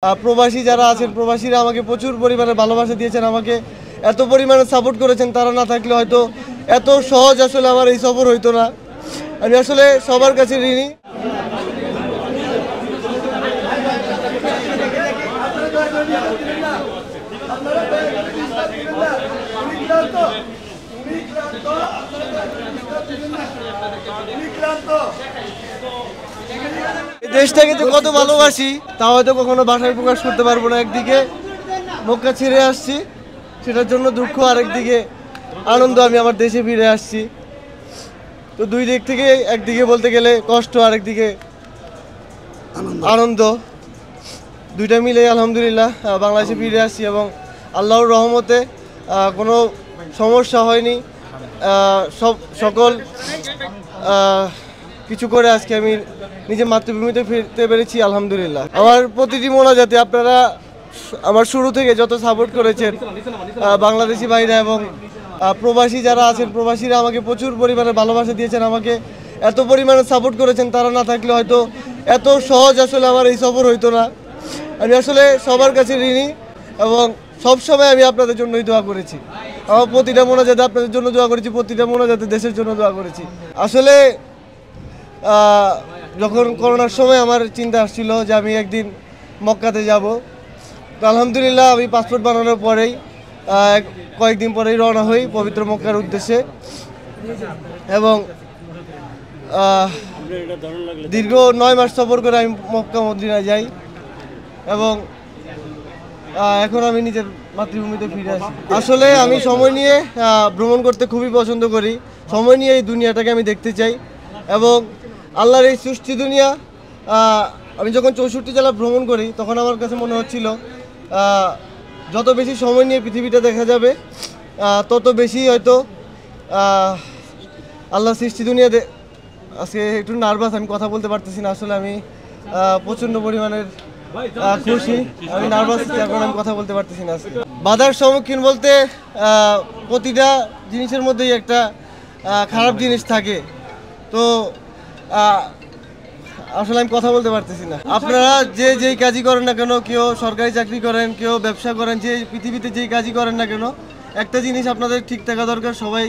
প্রবাসী যারা আছেন, প্রবাসীরা আমাকে প্রচুর পরিমাণে ভালোবাসা দিয়েছেন, আমাকে এত পরিমাণে সাপোর্ট করেছেন। তারা না থাকলে হয়তো এত সহজ আসলে আমার এই সফর হইতো না। আমি আসলে সবার কাছে ঋণী। দেশটাকে যে কত ভালোবাসি তা হয়তো কখনো ভাষায় প্রকাশ করতে পারবো না। একদিকে মক্কা ছেড়ে আসছি, সেটার জন্য দুঃখ, আরেকদিকে আনন্দ, আমি আমার দেশে ফিরে আসছি। তো দুই দিক থেকে, একদিকে বলতে গেলে কষ্ট, আরেকদিকে আনন্দ, দুইটা মিলে আলহামদুলিল্লাহ বাংলাদেশে ফিরে আসছি এবং আল্লাহর রহমতে কোনো সমস্যা হয়নি। সকল কিছু করে আজকে আমি নিজের মাতৃভূমিতে ফিরতে পেরেছি আলহামদুলিল্লাহ। আমার প্রতিটি মোনাজাতে আপনারা আমার শুরু থেকে যত সাপোর্ট করেছেন, বাংলাদেশি ভাইরা এবং প্রবাসী যারা আছেন, প্রবাসীরা আমাকে প্রচুর পরিমাণে ভালোবাসা দিয়েছেন, আমাকে এত পরিমাণে সাপোর্ট করেছেন। তারা না থাকলে হয়তো এত সহজ আসলে আমার এই সফর হইতো না। আমি আসলে সবার কাছে ঋণী এবং সবসময় আমি আপনাদের জন্যই দোয়া করেছি। আমার প্রতিটা মোনাজাতে আপনাদের জন্য দোয়া করেছি, প্রতিটা মোনাজাতে দেশের জন্য দোয়া করেছি। আসলে যখন করোনার সময় আমার চিন্তা আসছিল যে আমি একদিন মক্কাতে যাব, তো আলহামদুলিল্লাহ আমি পাসপোর্ট বানানোর পরেই কয়েকদিন পরেই রওনা হই পবিত্র মক্কার উদ্দেশ্যে এবং দীর্ঘ 9 মাস সফর করে আমি মক্কা মদিনা যাই এবং এখন আমি নিজের মাতৃভূমিতে ফিরে আসি। আসলে আমি সময় নিয়ে ভ্রমণ করতে খুবই পছন্দ করি। সময় নিয়ে এই দুনিয়াটাকে আমি দেখতে চাই এবং আল্লাহর এই সৃষ্টি দুনিয়া, আমি যখন 64 জেলা ভ্রমণ করি তখন আমার কাছে মনে হচ্ছিল যত বেশি সময় নিয়ে পৃথিবীটা দেখা যাবে তত বেশি হয়তো আল্লাহর সৃষ্টি দুনিয়া। আজকে একটু নার্ভাস, আমি কথা বলতে পারতেছি না। আসলে আমি প্রচণ্ড পরিমাণের খুশি, আমি নার্ভাস, এখন আমি কথা বলতে পারতেছি না। আজকে বাধার সম্মুখীন বলতে প্রতিটা জিনিসের মধ্যেই একটা খারাপ জিনিস থাকে, তো আসলে আমি কথা বলতে পারতেছি না। আপনারা যে যেই কাজই করেন না কেন, কেউ সরকারি চাকরি করেন, কেউ ব্যবসা করেন, যে পৃথিবীতে যেই কাজই করেন না কেন, একটা জিনিস আপনাদের ঠিক থাকা দরকার, সবাই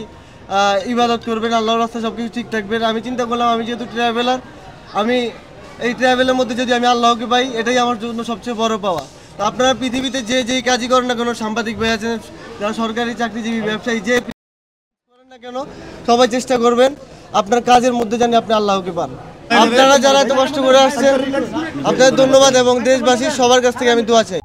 ইবাদত করবেন, আল্লাহর রাস্তায় সব কিছু ঠিক থাকবেন। আমি চিন্তা করলাম আমি যেহেতু ট্রাভেলার, আমি এই ট্রাভেলের মধ্যে যদি আমি আল্লাহকে পাই, এটাই আমার জন্য সবচেয়ে বড় পাওয়া। তো আপনারা পৃথিবীতে যে যেই কাজই করেন না কেন, সাংবাদিক ভাই আছেন, যারা সরকারি চাকরিজীবী, ব্যবসায়ী, যে করেন না কেন, সবাই চেষ্টা করবেন আপনার কাজের মধ্যে জানি আপনি আল্লাহকে পান। আপনারা যারা এত কষ্ট করে আসছেন, আপনাদের ধন্যবাদ এবং দেশবাসীর সবার কাছ থেকে আমি দোয়া চাই।